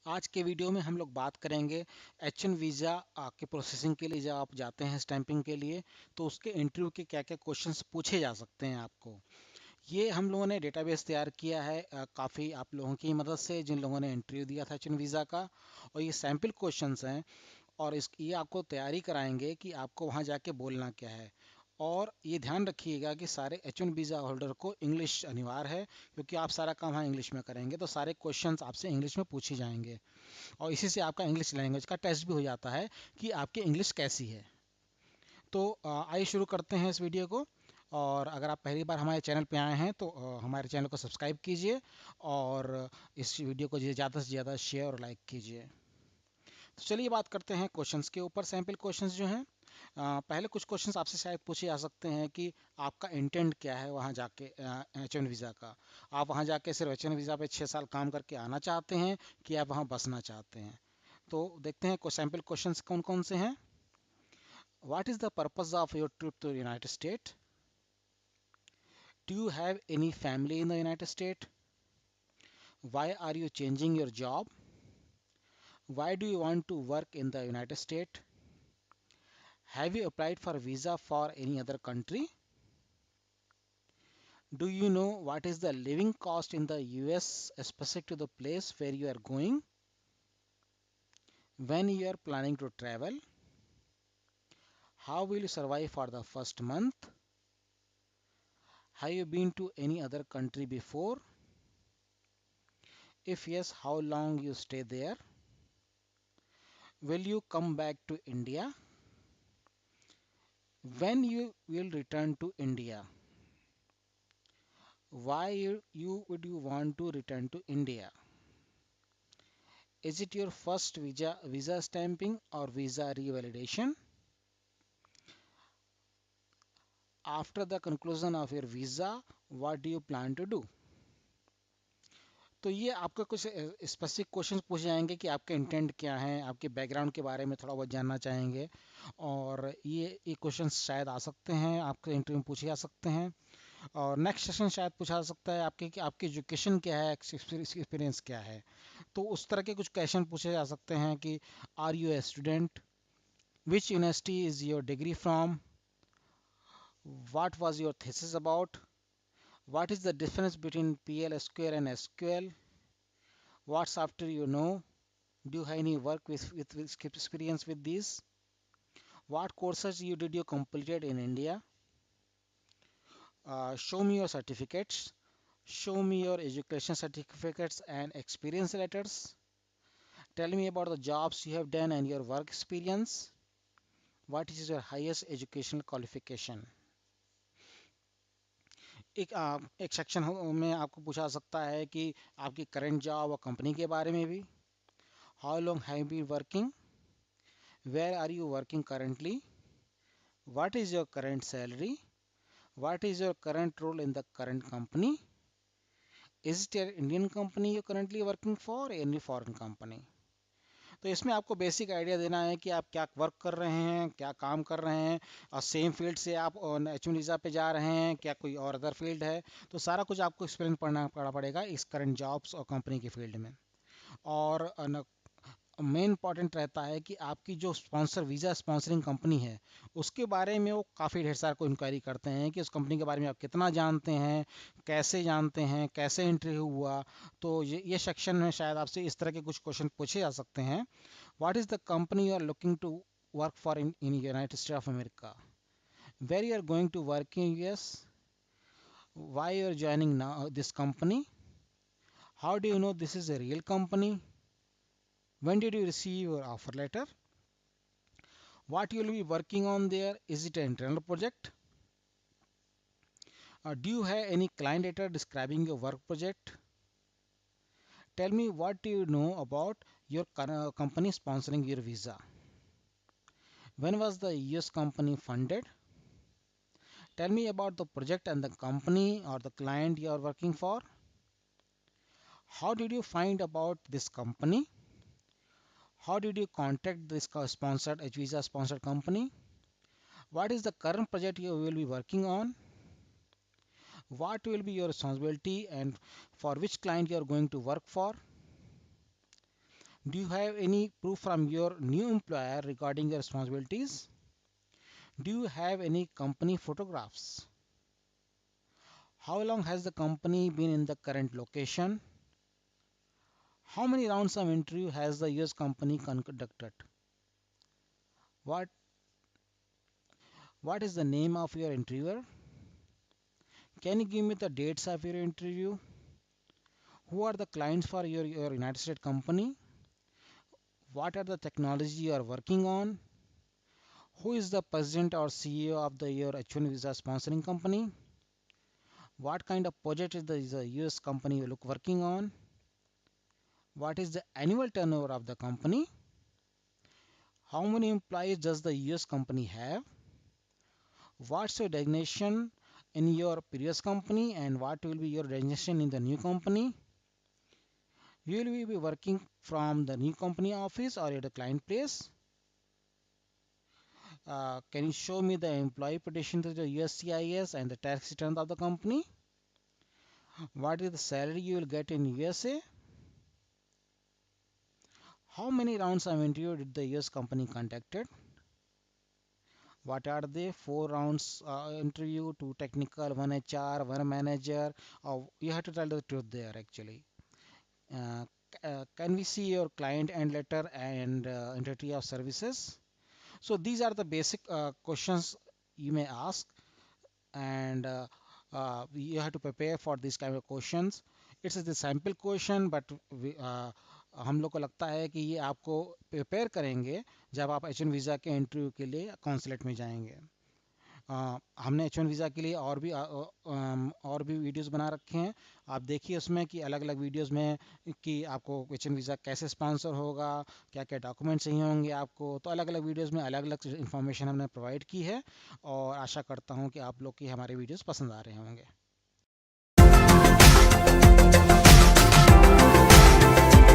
आज के वीडियो में हम लोग बात करेंगे H1 वीज़ा के प्रोसेसिंग के लिए। जब आप जाते हैं स्टैंपिंग के लिए तो उसके इंटरव्यू के क्या क्या क्वेश्चंस पूछे जा सकते हैं आपको। ये हम लोगों ने डेटाबेस तैयार किया है काफ़ी आप लोगों की मदद से जिन लोगों ने इंटरव्यू दिया था H1 वीज़ा का। और ये सैम्पल क्वेश्चंस हैं और ये आपको तैयारी कराएंगे कि आपको वहाँ जाके बोलना क्या है। और ये ध्यान रखिएगा कि सारे H1 वीज़ा होल्डर को इंग्लिश अनिवार्य है, क्योंकि आप सारा काम वहाँ इंग्लिश में करेंगे तो सारे क्वेश्चंस आपसे इंग्लिश में पूछे जाएंगे। और इसी से आपका इंग्लिश लैंग्वेज का टेस्ट भी हो जाता है कि आपकी इंग्लिश कैसी है। तो आइए शुरू करते हैं इस वीडियो को। और अगर आप पहली बार हमारे चैनल पे आए हैं तो हमारे चैनल को सब्सक्राइब कीजिए और इस वीडियो को ज़्यादा से ज़्यादा शेयर और लाइक कीजिए। तो चलिए बात करते हैं क्वेश्चंस के ऊपर। सैम्पल क्वेश्चंस जो हैं, पहले कुछ क्वेश्चंस आपसे शायद पूछे जा सकते हैं कि आपका इंटेंट क्या है वहाँ जाके H1 वीज़ा का। आप वहाँ जाके सिर्फ H1 वीज़ा पे 6 साल काम करके आना चाहते हैं कि आप वहाँ बसना चाहते हैं। तो देखते हैं सैम्पल क्वेश्चंस कौन कौन से हैं। What is the purpose of your trip to United State? Do you have any family in the United State? Why are you changing your job? Why do you want to work in the United State? Have you applied for visa for any other country? Do you know what is the living cost in the US specific to the place where you are going? When you are planning to travel? How will you survive for the first month? Have you been to any other country before? If yes, how long you stay there? Will you come back to India? When you will return to India? Why would you want to return to India? Is it your first visa stamping or visa revalidation? After the conclusion of your visa, what do you plan to do? तो ये आपका कुछ specific question पूछे जाएंगे कि आपके intent क्या है, आपके बैकग्राउंड के बारे में थोड़ा बहुत जानना चाहेंगे। और ये क्वेश्चन शायद आ सकते हैं, आपके इंटरव्यू में पूछे जा सकते हैं। और नेक्स्ट सेशन शायद पूछा जा सकता है आपके कि आपकी एजुकेशन क्या है, एक्सपीरियंस क्या है। तो उस तरह के कुछ क्वेश्चन पूछे जा सकते हैं कि are you a student? Which university is your degree from? What was your thesis about? What is the difference between PL/SQL and SQL? What software you know? Do you have any work with experience with these? What courses did you completed in India? Show me your certificates. Show me your education certificates and experience letters. Tell me about the jobs you have done and your work experience. What is your highest educational qualification? एक section में आपको पूछा जा सकता है कि आपकी current job और कंपनी के बारे में भी। How long have you been working? Where are you working currently? What is your current salary? What is your current role in the current company? Is it an Indian company you're currently working for or any foreign company? तो इसमें आपको basic idea देना है कि आप क्या work कर रहे हैं, क्या काम कर रहे हैं। और सेम फील्ड से आप H1 वीज़ा पे जा रहे हैं, क्या कोई और अदर फील्ड है। तो सारा कुछ आपको एक्सप्लेन पढ़ना पड़ेगा इस करंट जॉब्स और कंपनी की फील्ड में। और मेन इंपॉर्टेंट रहता है कि आपकी जो स्पॉन्सर वीज़ा स्पॉन्सरिंग कंपनी है उसके बारे में वो काफ़ी ढेर सारा को इंक्वायरी करते हैं कि उस कंपनी के बारे में आप कितना जानते हैं, कैसे जानते हैं, कैसे इंटरव्यू हुआ। तो ये सेक्शन में शायद आपसे इस तरह के कुछ क्वेश्चन पूछे जा सकते हैं। What is the company you are looking to work for in United State of America? Where you are going to work in US? Why you are joining now this company? How do you know this is a real company? When did you receive your offer letter? What you will be working on there? Is it an internal project? Do you have any client data describing your work project? Tell me what do you know about your company sponsoring your visa. When was the US company funded? Tell me about the project and the company or the client you are working for. How did you find about this company? How did you contact this sponsored visa sponsored company? What is the current project you will be working on? What will be your responsibility and for which client you are going to work for? Do you have any proof from your new employer regarding your responsibilities? Do you have any company photographs? How long has the company been in the current location? How many rounds of interview has the US company conducted? What what is the name of your interviewer? Can you give me the dates of your interview? Who are the clients for your United States company? What are the technology you are working on? Who is the president or CEO of your H1 visa sponsoring company? What kind of project is the US company working on? What is the annual turnover of the company? How many employees does the US company have? What's your designation in your previous company and what will be your designation in the new company? Will we be working from the new company office or at a client place? Can you show me the employee petition to the USCIS and the tax return of the company? What is the salary you will get in USA? How many rounds of interview did the US company conducted? What are they? Four rounds interview, two technical, one HR, one manager. You have to tell the truth there actually. Uh, can we see your client and letter and entity of services? So these are the basic questions you may ask, and you have to prepare for these kind of questions. It's the sample question, but हम लोग को लगता है कि ये आपको prepare करेंगे जब आप H1 वीज़ा के इंटरव्यू के लिए कॉन्सुलेट में जाएंगे। हमने H1 वीज़ा के लिए और भी वीडियोस बना रखे हैं। आप देखिए उसमें कि अलग अलग वीडियोस में कि आपको H1 वीज़ा कैसे स्पॉन्सर होगा, क्या क्या डॉक्यूमेंट चाहिए होंगे आपको, तो अलग अलग वीडियोस में अलग अलग इन्फॉर्मेशन हमने प्रोवाइड की है और आशा करता हूँ कि आप लोग की हमारे वीडियोस पसंद आ रहे होंगे।